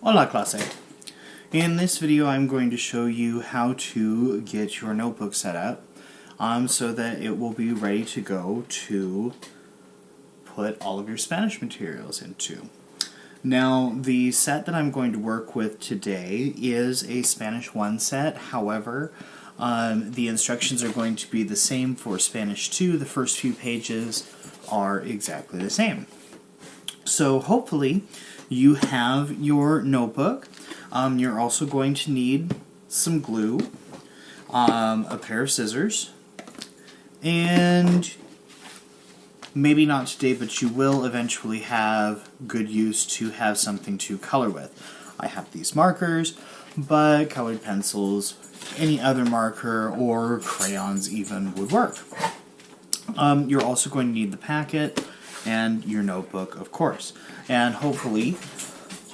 Hola clase! In this video I'm going to show you how to get your notebook set up so that it will be ready to go to put all of your Spanish materials into. Now the set that I'm going to work with today is a Spanish 1 set, however the instructions are going to be the same for Spanish 2. The first few pages are exactly the same. So hopefully you have your notebook. You're also going to need some glue, a pair of scissors, and maybe not today, but you will eventually have good use to have something to color with. I have these markers, but colored pencils, any other marker, or crayons even would work. You're also going to need the packet and your notebook, of course. And hopefully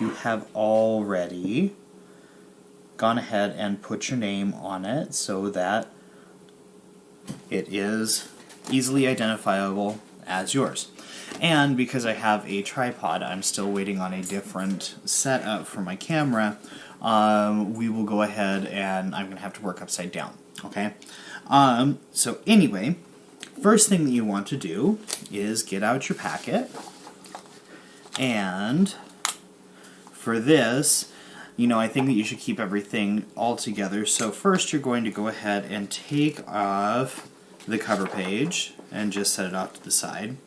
you have already gone ahead and put your name on it so that it is easily identifiable as yours. And because I have a tripod, I'm still waiting on a different setup for my camera, we will go ahead and I'm going to have to work upside down, okay? So anyway, first thing that you want to do is get out your packet, and for this, I think that you should keep everything all together. So first you're going to go ahead and take off the cover page and just set it off to the side.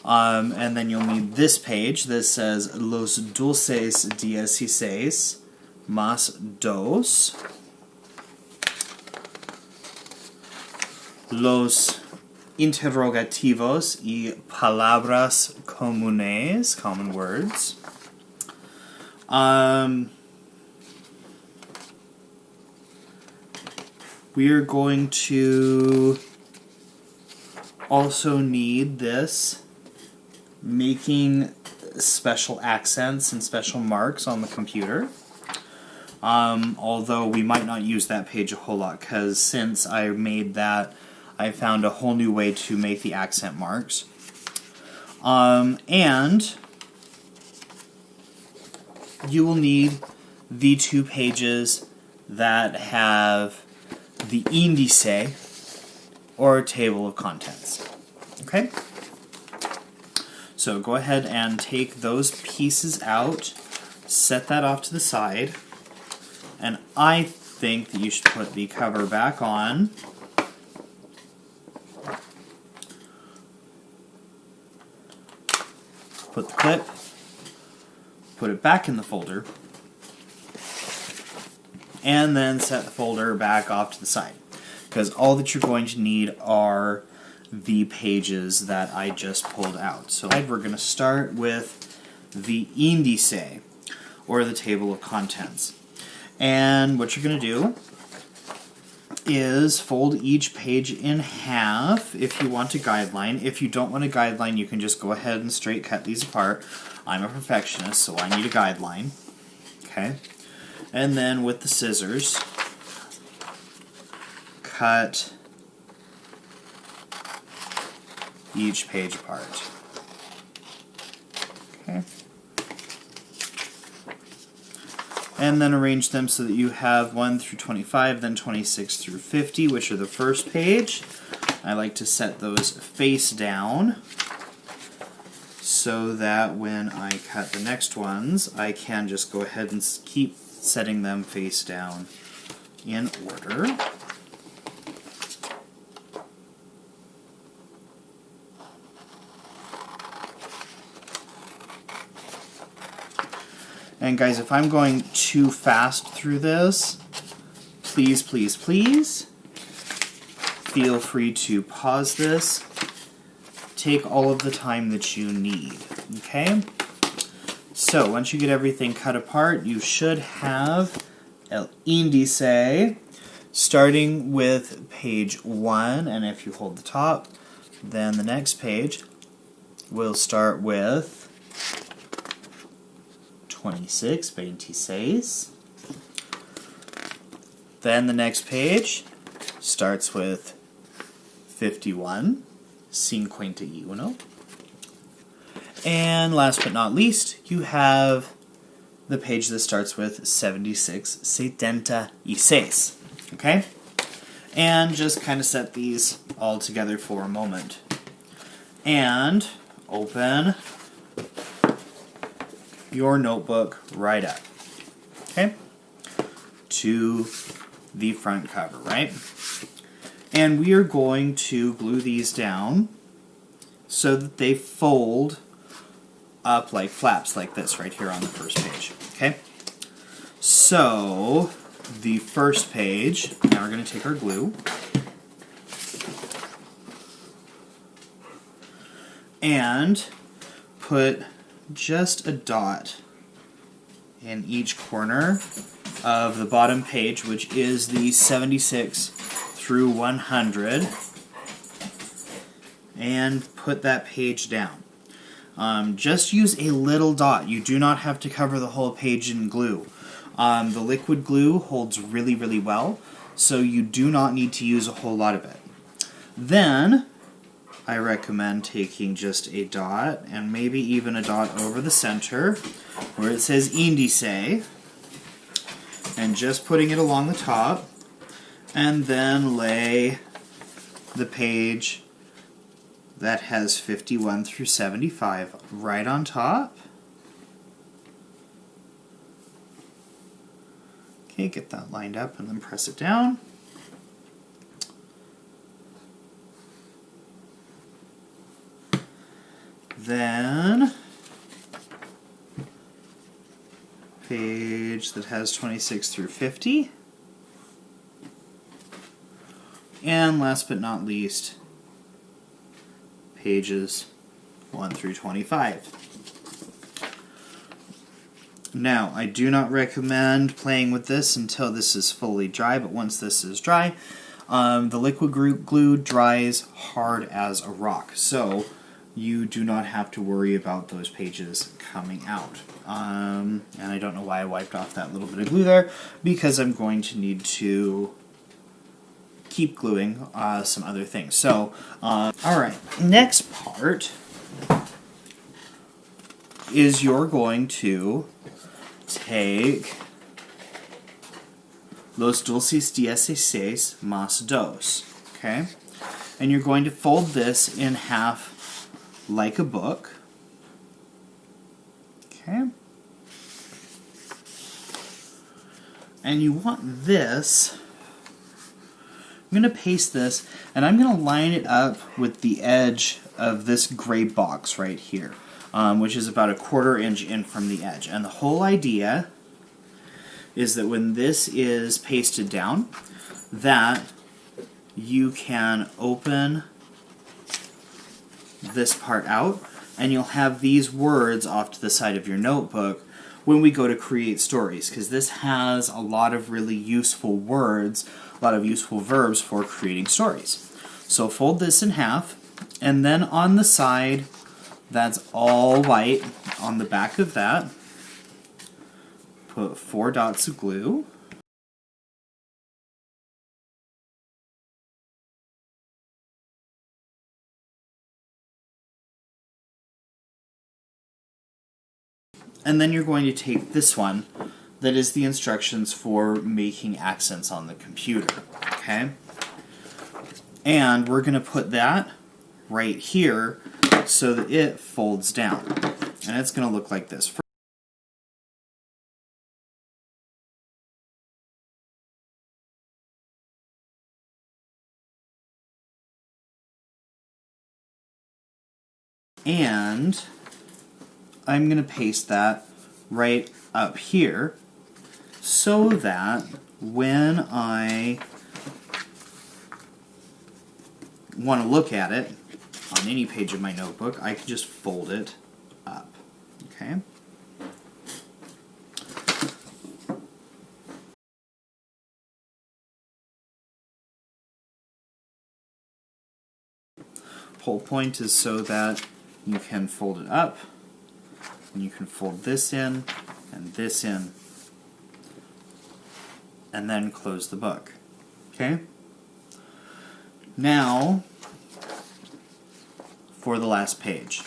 And then you'll need this page that says Los dulces 16 más dos. Los interrogativos y palabras comunes, common words. We are going to also need this, making special accents and special marks on the computer. Although we might not use that page a whole lot, because since I made that, I found a whole new way to make the accent marks. And you will need the 2 pages that have the Índice, or table of contents. Okay? So go ahead and take those pieces out, set that off to the side, and I think that you should put the cover back on. Put the clip, put it back in the folder, and then set the folder back off to the side. Because all that you're going to need are the pages that I just pulled out. So we're going to start with the Índice, or the table of contents. And what you're going to do is fold each page in half if you want a guideline. If you don't want a guideline, you can just go ahead and straight cut these apart. I'm a perfectionist, so I need a guideline. Okay? And then with the scissors, cut each page apart. Okay? And then arrange them so that you have 1 through 25, then 26 through 50, which are the first page. I like to set those face down so that when I cut the next ones, I can just go ahead and keep setting them face down in order. And guys, if I'm going too fast through this, please, please, please, feel free to pause this. Take all of the time that you need, okay? So, once you get everything cut apart, you should have El Índice, starting with page 1, and if you hold the top, then the next page will start with 26. Then the next page starts with 51. And last but not least, you have the page that starts with 76. Okay? And just kind of set these all together for a moment. And open your notebook right up. Okay? To the front cover, right? And we are going to glue these down so that they fold up like flaps like this right here on the first page. Okay? So, the first page, now we're going to take our glue and put just a dot in each corner of the bottom page, which is the 76 through 100, and put that page down. Just use a little dot. You do not have to cover the whole page in glue. The liquid glue holds really, really well, so you do not need to use a whole lot of it. Then, I recommend taking just a dot, and maybe even a dot over the center, where it says Índice, and just putting it along the top, and then lay the page that has 51 through 75 right on top. Okay, get that lined up and then press it down. Then, page that has 26 through 50. And last but not least, pages 1 through 25. Now, I do not recommend playing with this until this is fully dry, but once this is dry, the liquid glue dries hard as a rock. So, you do not have to worry about those pages coming out. And I don't know why I wiped off that little bit of glue there, because I'm going to need to keep gluing some other things. So, alright, next part is you're going to take Los Dulces 16 más 2, okay? And you're going to fold this in half like a book. Okay. And you want this, I'm going to paste this, and I'm going to line it up with the edge of this gray box right here, which is about a 1/4 inch in from the edge. And the whole idea is that when this is pasted down, that you can open this part out, and you'll have these words off to the side of your notebook when we go to create stories, because this has a lot of really useful words, a lot of useful verbs for creating stories. So fold this in half, and then on the side that's all white, on the back of that, put 4 dots of glue. And then you're going to take this one that is the instructions for making accents on the computer, okay? And we're going to put that right here so that it folds down. And it's going to look like this. And I'm going to paste that right up here so that when I want to look at it on any page of my notebook, I can just fold it up. Okay? Whole point is so that you can fold it up, and you can fold this in, and this in, and then close the book. Okay? Now, for the last page.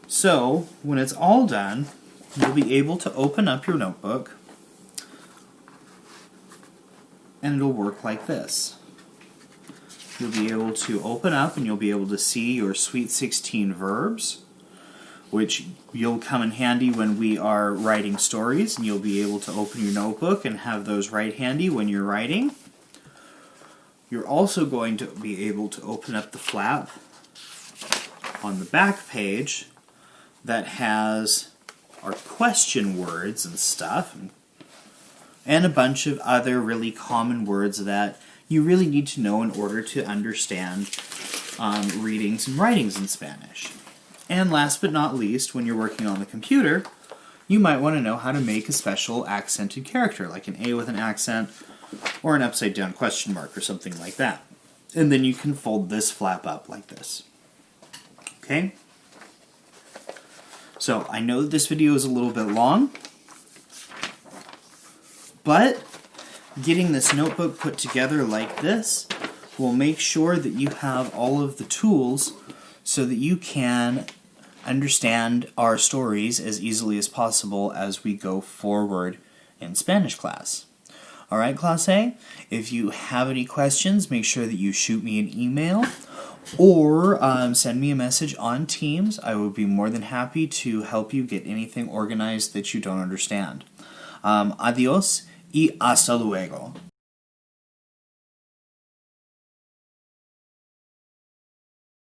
So, when it's all done, you'll be able to open up your notebook, and it'll work like this. You'll be able to open up and you'll be able to see your Sweet 16 verbs, which you'll come in handy when we are writing stories, and you'll be able to open your notebook and have those right handy when you're writing. You're also going to be able to open up the flap on the back page that has our question words and stuff, and a bunch of other really common words that you really need to know in order to understand readings and writings in Spanish. And last but not least, when you're working on the computer, you might want to know how to make a special accented character, like an A with an accent, or an upside down question mark, or something like that. And then you can fold this flap up like this. Okay? So, I know that this video is a little bit long, but getting this notebook put together like this will make sure that you have all of the tools so that you can understand our stories as easily as possible as we go forward in Spanish class. Alright, Class A? If you have any questions, make sure that you shoot me an email or send me a message on Teams. I would be more than happy to help you get anything organized that you don't understand. Adiós y hasta luego.